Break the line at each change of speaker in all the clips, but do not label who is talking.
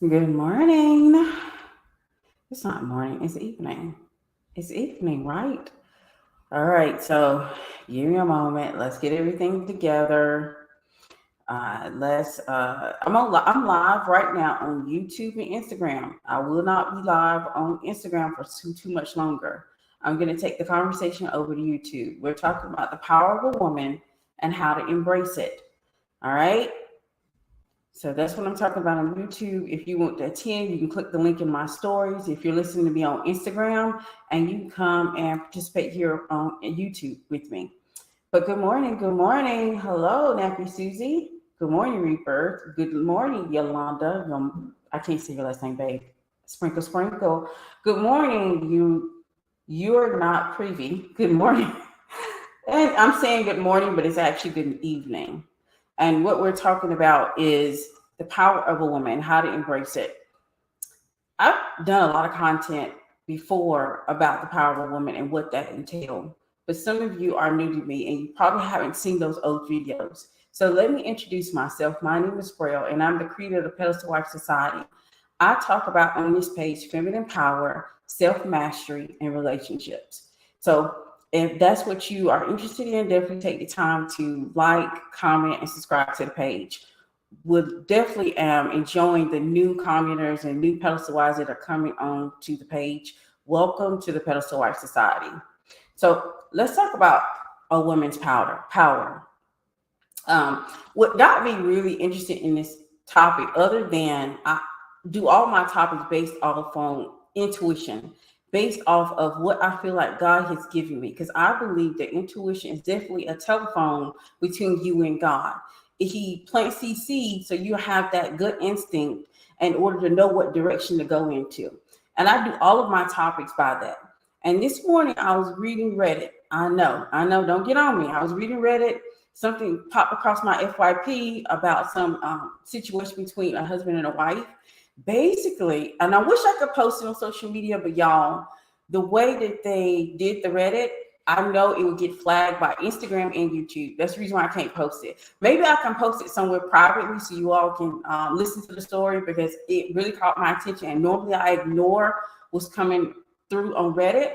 Good morning. It's not morning, it's evening. It's evening, right? All right, so give me a moment. Let's get everything together. I'm live right now on YouTube and Instagram. I will not be live on Instagram for too much longer. I'm going to take the conversation over to YouTube. We're talking about the power of a woman and how to embrace it. All right. So that's what I'm talking about on YouTube. If you want to attend, you can click the link in my stories. If you're listening to me on Instagram, and you can come and participate here on YouTube with me. But good morning, good morning. Hello, Nappy Susie. Good morning, Rebirth. Good morning, Yolanda. I can't say your last name, babe. Sprinkle, sprinkle. Good morning, you're not privy. Good morning. And I'm saying good morning, but it's actually good evening. And what we're talking about is the power of a woman, how to embrace it. I've done a lot of content before about the power of a woman and what that entails. But some of you are new to me and you probably haven't seen those old videos. So let me introduce myself. My name is Braille, and I'm the creator of the Pedestal Wife Society. I talk about on this page feminine power, self-mastery, and relationships. So if that's what you are interested in, definitely take the time to like, comment, and subscribe to the page. Would definitely am enjoying the new commenters and new pedestal wives that are coming on to the page. Welcome to the Pedestal Wife Society. So let's talk about a woman's power. What got me really interested in this topic, other than I do all my topics based off on intuition, based off of what I feel like God has given me, because I believe that intuition is definitely a telephone between you and God. He plants these seeds so you have that good instinct in order to know what direction to go into. And I do all of my topics by that. And this morning I was reading Reddit. I know, don't get on me. I was reading Reddit. Something popped across my FYP about some situation between a husband and a wife. Basically, and I wish I could post it on social media, but y'all, the way that they did the Reddit, I know it would get flagged by Instagram and YouTube. That's the reason why I can't post it. Maybe I can post it somewhere privately so you all can listen to the story, because it really caught my attention. And normally I ignore what's coming through on Reddit.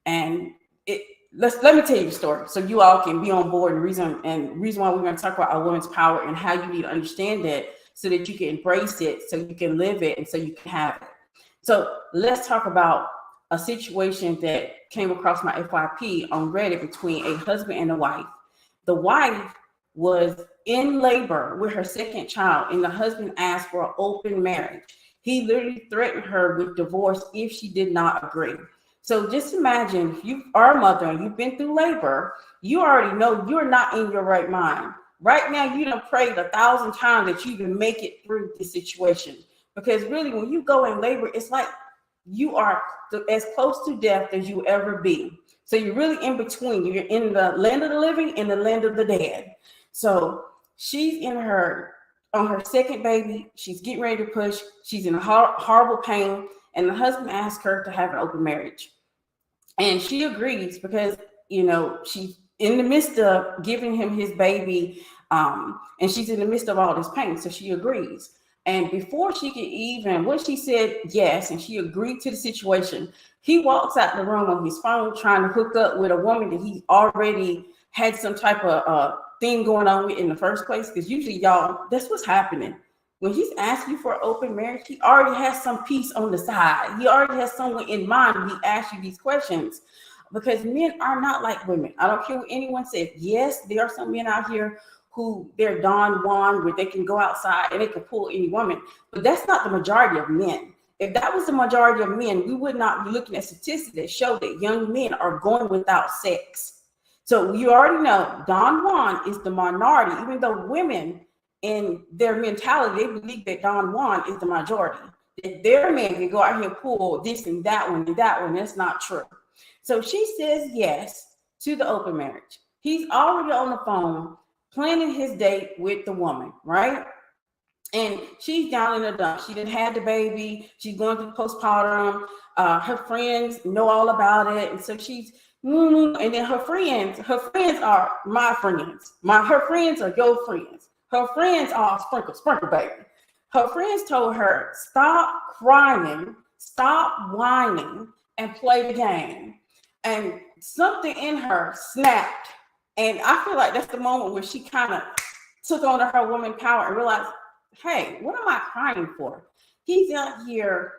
And let me tell you the story so you all can be on board. The reason why we're going to talk about a woman's power and how you need to understand it so that you can embrace it, so you can live it, and so you can have it. So let's talk about a situation that came across my FYP on Reddit between a husband and a wife. The wife was in labor with her second child, and the husband asked for an open marriage. He literally threatened her with divorce if she did not agree. So just imagine, if you are a mother and you've been through labor, you already know you're not in your right mind. Right now, you done prayed 1,000 times that you can make it through this situation. Because really, when you go in labor, it's like you are as close to death as you ever be. So you're really in between. You're in the land of the living and the land of the dead. So she's on her second baby. She's getting ready to push. She's in a horrible pain. And the husband asked her to have an open marriage. And she agrees because, she's in the midst of giving him his baby. And she's in the midst of all this pain. So she agrees. And before she could when she said yes, and she agreed to the situation, he walks out the room on his phone trying to hook up with a woman that he already had some type of thing going on with in the first place. Because usually, y'all, that's what's happening. When he's asking you for an open marriage, he already has some piece on the side. He already has someone in mind when he asks you these questions. Because men are not like women. I don't care what anyone says. Yes, there are some men out here who they're Don Juan, where they can go outside and they can pull any woman. But that's not the majority of men. If that was the majority of men, we would not be looking at statistics that show that young men are going without sex. So you already know Don Juan is the minority, even though women in their mentality, they believe that Don Juan is the majority. That their man can go out here and pull this and that one and that one. That's not true. So she says yes to the open marriage. He's already on the phone planning his date with the woman, right? And she's down in the dump. She didn't have the baby. She's going through postpartum. Her friends know all about it. And so she's, and then her friends are my friends. Her friends are your friends. Her friends are sprinkle, baby. Her friends told her, stop crying, stop whining, and play the game. And something in her snapped. And I feel like that's the moment where she kind of took on her woman power and realized, hey, what am I crying for? He's out here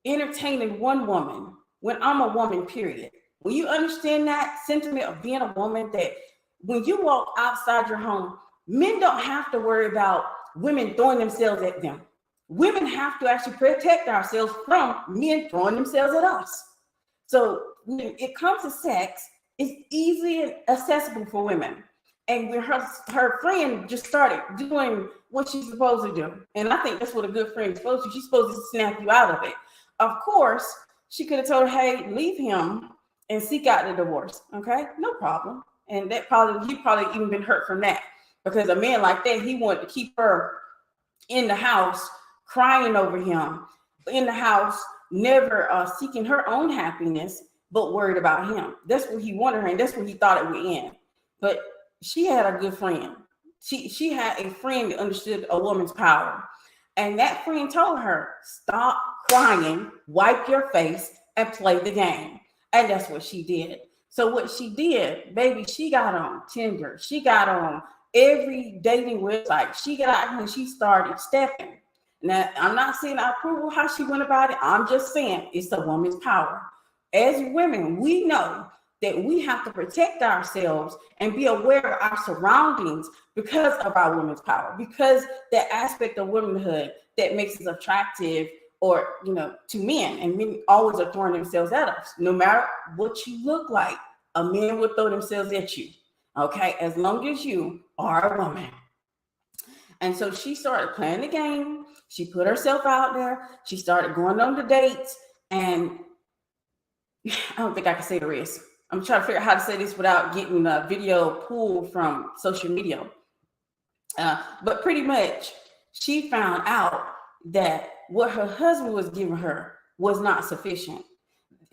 entertaining one woman when I'm a woman, period. When you understand that sentiment of being a woman, that when you walk outside your home, men don't have to worry about women throwing themselves at them. Women have to actually protect ourselves from men throwing themselves at us. So when it comes to sex, it's easy and accessible for women. And when her friend just started doing what she's supposed to do, and I think that's what a good friend is supposed to. She's supposed to snap you out of it. Of course, she could have told her, hey, leave him and seek out the divorce. Okay, no problem. And that he probably even been hurt from that, because a man like that, he wanted to keep her in the house crying over him, in the house, never seeking her own happiness, but worried about him. That's what he wanted her, and that's what he thought it would end. But she had a good friend. She had a friend that understood a woman's power. And that friend told her, stop crying, wipe your face, and play the game. And that's what she did. So what she did, baby, she got on Tinder. She got on every dating website. She got out and she started stepping. Now, I'm not saying I approve of how she went about it. I'm just saying it's a woman's power. As women, we know that we have to protect ourselves and be aware of our surroundings because of our women's power, because that aspect of womanhood that makes us attractive, or to men, and men always are throwing themselves at us. No matter what you look like, a man will throw themselves at you. Okay, as long as you are a woman. And so she started playing the game. She put herself out there. She started going on the dates, and I don't think I can say the rest. I'm trying to figure out how to say this without getting the video pulled from social media. But pretty much, she found out that what her husband was giving her was not sufficient.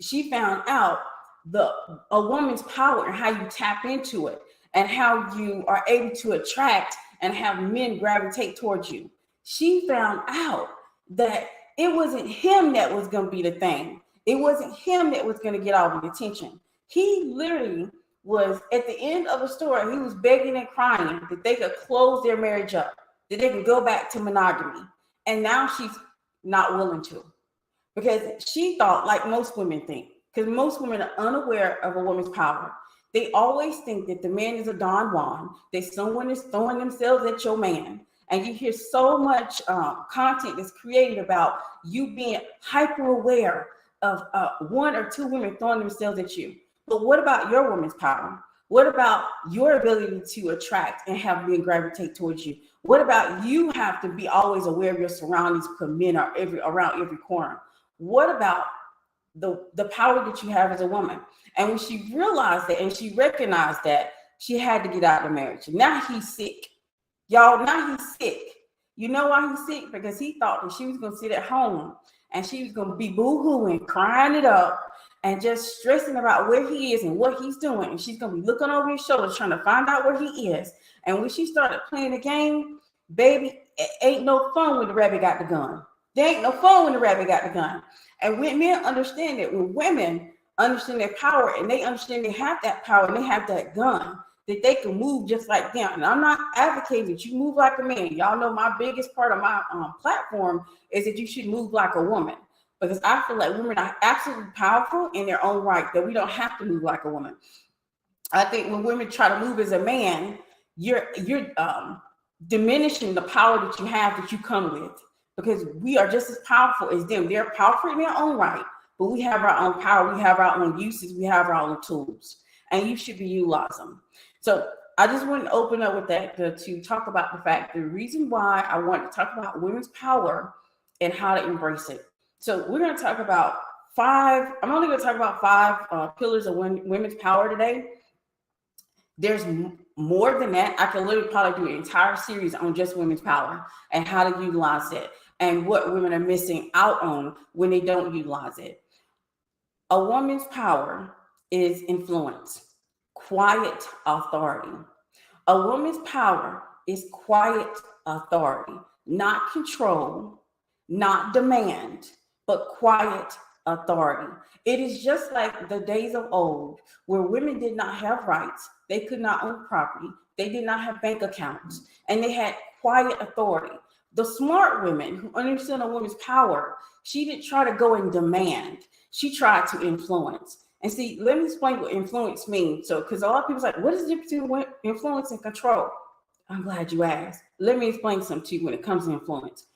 She found out a woman's power and how you tap into it, and how you are able to attract and have men gravitate towards you. She found out that it wasn't him that was going to be the thing. It wasn't him that was going to get all the attention. He literally was at the end of the story. He was begging and crying that they could close their marriage up, that they could go back to monogamy. And now she's not willing to, because she thought, like most women think, because most women are unaware of a woman's power. They always think that the man is a Don Juan, that someone is throwing themselves at your man. And you hear so much content that's created about you being hyper aware of one or two women throwing themselves at you. But what about your woman's power? What about your ability to attract and have men gravitate towards you? What about you have to be always aware of your surroundings, because men are around every corner? What about the power that you have as a woman? And when she realized that and she recognized that, she had to get out of the marriage. Now he's sick. Y'all, now he's sick. You know why he's sick? Because he thought that she was going to sit at home and she was going to be boo-hooing, crying it up, and just stressing about where he is and what he's doing. And she's going to be looking over his shoulder, trying to find out where he is. And when she started playing the game, baby, it ain't no fun when the rabbit got the gun. There ain't no fun when the rabbit got the gun. And when men understand that, when women understand their power and they understand they have that power and they have that gun, that they can move just like them. And I'm not advocating that you move like a man. Y'all know my biggest part of my platform is that you should move like a woman, because I feel like women are absolutely powerful in their own right, that we don't have to move like a woman. I think when women try to move as a man, you're diminishing the power that you have, that you come with, because we are just as powerful as them. They're powerful in their own right, but we have our own power. We have our own uses. We have our own tools, and you should be utilizing them. So I just want to open up with that to talk about the fact, the reason why I want to talk about women's power and how to embrace it. So we're going to talk about I'm only going to talk about 5 pillars of women's power today. There's more than that. I can literally probably do an entire series on just women's power and how to utilize it and what women are missing out on when they don't utilize it. A woman's power is influence, quiet authority. A woman's power is quiet authority. not control, not demand, but quiet authority. It is just like the days of old where women did not have rights, they could not own property, they did not have bank accounts, and they had quiet authority. The smart women who understood a woman's power, she didn't try to go and demand, she tried to influence. And see, let me explain what influence means. So, because a lot of people's like, what is the difference between influence and control? I'm glad you asked. Let me explain something to you when it comes to influence.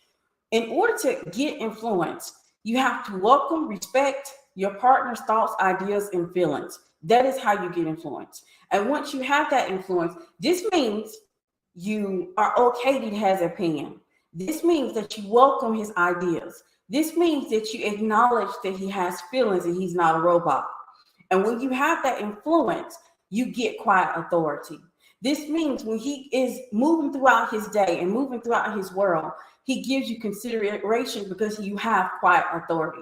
In order to get influence, you have to welcome, respect your partner's thoughts, ideas, and feelings. That is how you get influence. And once you have that influence, this means you are okay that he has an opinion. This means that you welcome his ideas. This means that you acknowledge that he has feelings and he's not a robot. And when you have that influence, you get quiet authority. This means when he is moving throughout his day and moving throughout his world, he gives you consideration because you have quiet authority.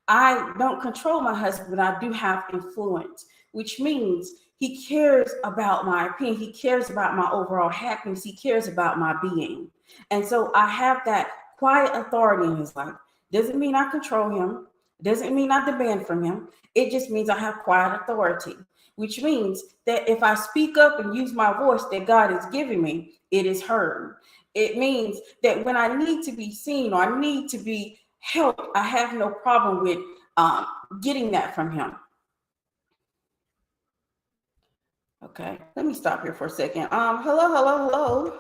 I don't control my husband, but I do have influence, which means he cares about my opinion. He cares about my overall happiness. He cares about my being. And so I have that quiet authority in his life. Doesn't mean I control him. Doesn't mean I demand from him. It just means I have quiet authority, which means that if I speak up and use my voice that God is giving me, it is heard. It means that when I need to be seen or I need to be helped, I have no problem with getting that from him. Okay, let me stop here for a second. Hello.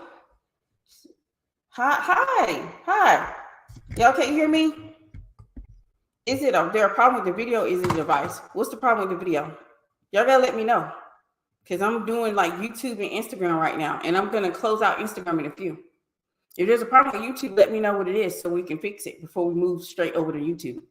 Hi. Y'all can't hear me? Is it there a problem with the video? Is it a device? What's the problem with the video? Y'all gotta let me know, because I'm doing like YouTube and Instagram right now, and I'm gonna close out Instagram in a few. If there's a problem with YouTube, let me know what it is so we can fix it before we move straight over to YouTube.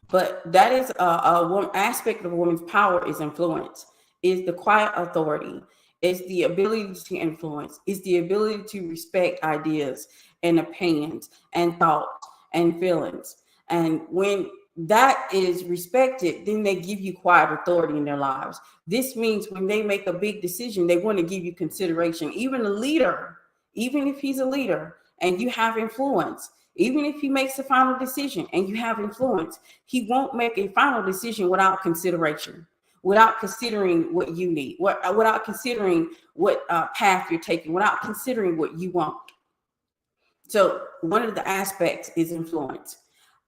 But that is one aspect of a woman's power is influence, is the quiet authority, is the ability to influence, is the ability to respect ideas and opinions and thoughts and feelings. And when that is respected, then they give you quiet authority in their lives. This means when they make a big decision, they want to give you consideration. Even a leader, even if he's a leader and you have influence, even if he makes a final decision and you have influence, he won't make a final decision without consideration, without considering what you need, without considering what path you're taking, without considering what you want. So one of the aspects is influence.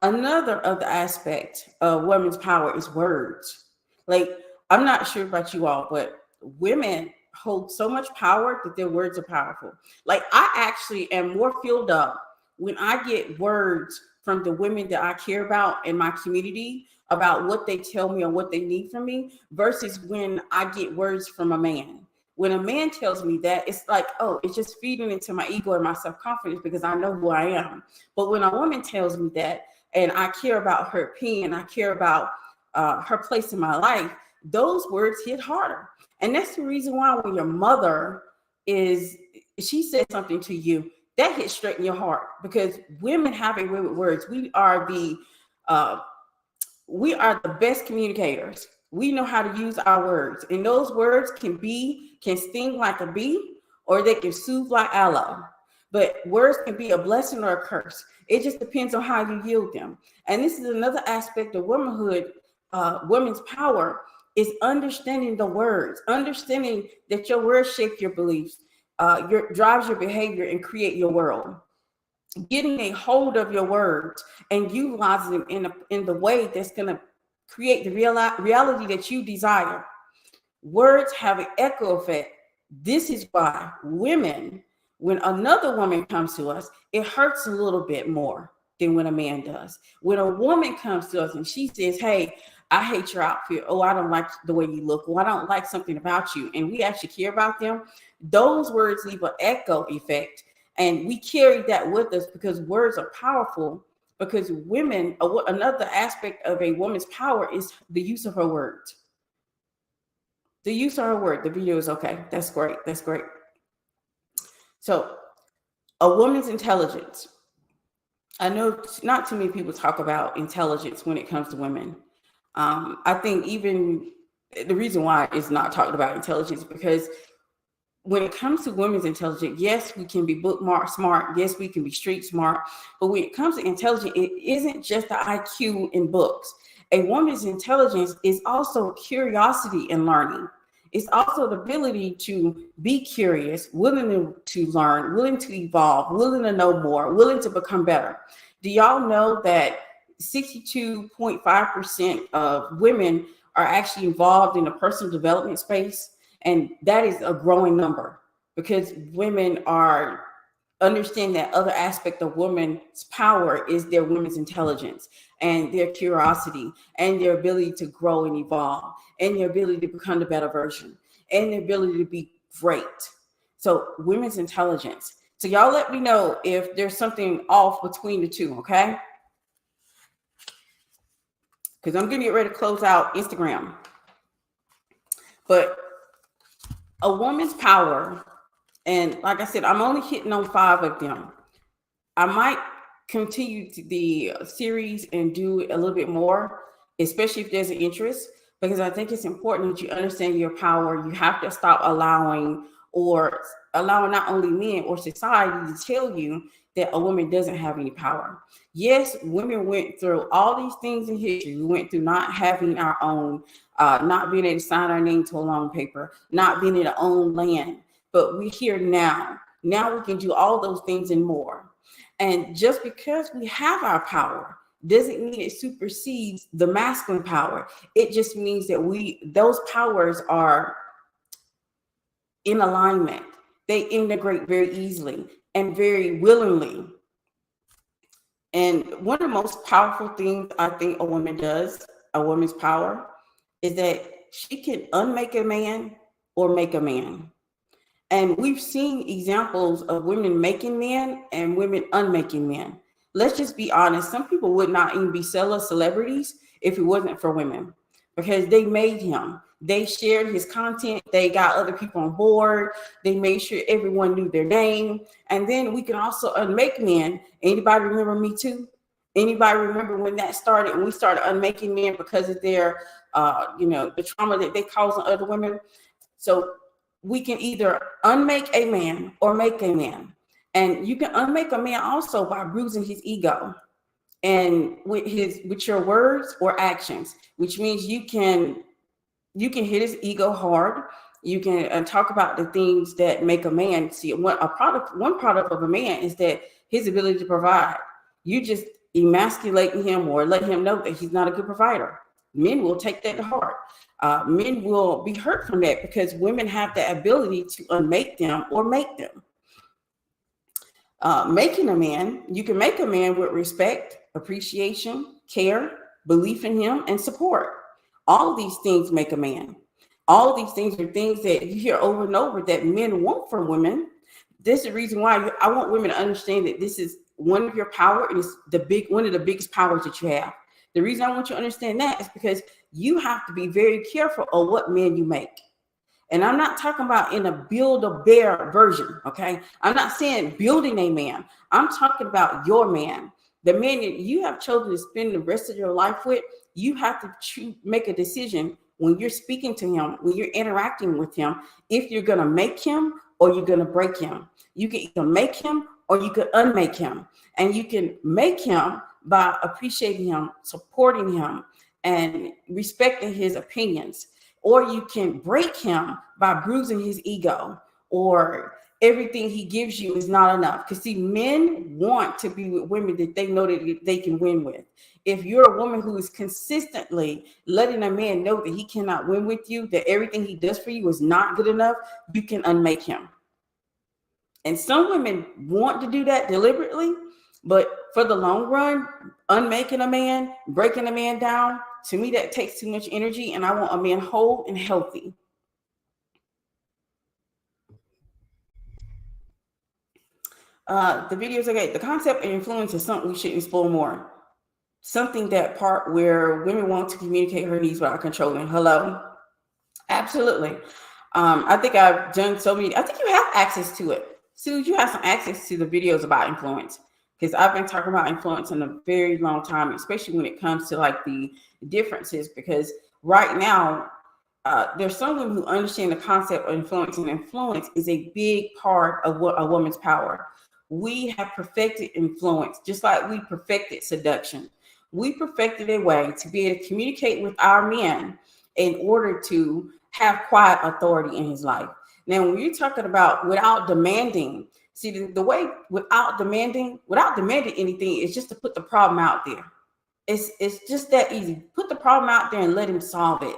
Another of the aspect of women's power is words. Like, I'm not sure about you all, but women hold so much power that their words are powerful. Like, I actually am more filled up when I get words from the women that I care about in my community about what they tell me or what they need from me versus when I get words from a man. When a man tells me that, it's like, oh, it's just feeding into my ego and my self-confidence because I know who I am. But when a woman tells me that, and I care about her opinion, I care about her place in my life, those words hit harder. And that's the reason why when your mother she said something to you, that hits straight in your heart, because women have a way with words. We are the best communicators. We know how to use our words, and those words can sting like a bee, or they can soothe like aloe. But words can be a blessing or a curse. It just depends on how you yield them. And this is another aspect of womanhood, women's power, is understanding the words, understanding that your words shape your beliefs, drives your behavior and create your world. Getting a hold of your words and utilizing them in the way that's going to create the reality that you desire. Words have an echo effect. This is why women, when another woman comes to us, it hurts a little bit more than when a man does. When a woman comes to us and she says, hey, I hate your outfit. Oh, I don't like the way you look. Oh, I don't like something about you. And we actually care about them. Those words leave an echo effect. And we carry that with us because words are powerful. Because women, another aspect of a woman's power is the use of her words. The use of her word. The video is okay. That's great. That's great. So a woman's intelligence. I know not too many people talk about intelligence when it comes to women. I think even the reason why it's not talked about intelligence because when it comes to women's intelligence, yes, we can be bookmark smart. Yes, we can be street smart. But when it comes to intelligence, it isn't just the IQ in books. A woman's intelligence is also curiosity and learning. It's also the ability to be curious, willing to learn, willing to evolve, willing to know more, willing to become better. Do y'all know that 62.5% of women are actually involved in the personal development space? And that is a growing number because women are understand that other aspect of women's power is their women's intelligence and their curiosity and their ability to grow and evolve and their ability to become the better version and their ability to be great. So women's intelligence. So y'all let me know if there's something off between the two, okay? Because I'm getting ready to close out Instagram. But a woman's power, and like I said, I'm only hitting on 5 of them. I might continue to the series and do a little bit more, especially if there's an interest, because I think it's important that you understand your power. You have to stop allowing not only men or society to tell you that a woman doesn't have any power. Yes, women went through all these things in history. We went through not having our own, not being able to sign our name to a loan paper, not being able to own land. But we're here now. Now we can do all those things and more. And just because we have our power doesn't mean it supersedes the masculine power. It just means that those powers are in alignment. They integrate very easily and very willingly. And one of the most powerful things I think a woman does, a woman's power, is that she can unmake a man or make a man. And we've seen examples of women making men and women unmaking men. Let's just be honest. Some people would not even be celebrities if it wasn't for women, because they made him. They shared his content. They got other people on board. They made sure everyone knew their name. And then we can also unmake men. Anybody remember Me Too? Anybody remember when that started? And we started unmaking men because of their, the trauma that they cause on other women. So we can either unmake a man or make a man. And you can unmake a man also by bruising his ego and with your words or actions, which means you can hit his ego hard. You can talk about the things that make a man. See, one product of a man is that his ability to provide. You just emasculating him or let him know that he's not a good provider. Men will take that to heart. Men will be hurt from that because women have the ability to unmake them or make them. Making a man, you can make a man with respect, appreciation, care, belief in him, and support. All of these things make a man. All of these things are things that you hear over and over that men want from women. This is the reason why I want women to understand that this is one of your power. It is one of the biggest powers that you have. The reason I want you to understand that is because you have to be very careful of what men you make. And I'm not talking about in a Build-A-Bear version, okay? I'm not saying building a man. I'm talking about your man. The man that you have chosen to spend the rest of your life with. You have to make a decision when you're speaking to him, when you're interacting with him, if you're going to make him or you're going to break him. You can either make him or you can unmake him. And you can make him by appreciating him, supporting him, and respecting his opinions. Or you can break him by bruising his ego, or everything he gives you is not enough. Because see, men want to be with women that they know that they can win with. If you're a woman who is consistently letting a man know that he cannot win with you, that everything he does for you is not good enough, you can unmake him. And some women want to do that deliberately, but for the long run, unmaking a man, breaking a man down, to me, that takes too much energy, and I want a man whole and healthy. The videos, okay, the concept and influence is something we should explore more. Something that part where women want to communicate her needs without controlling. Hello? Absolutely. I think I've done so many. I think you have access to it. Sue, you have some access to the videos about influence, because I've been talking about influence in a very long time, especially when it comes to like the differences, because right now there's some women who understand the concept of influence, and influence is a big part of what a woman's power. We have perfected influence, just like we perfected seduction. We perfected a way to be able to communicate with our men in order to have quiet authority in his life. Now, when you're talking about without demanding, see the way without demanding anything is just to put the problem out there. It's just that easy. Put the problem out there and let him solve it.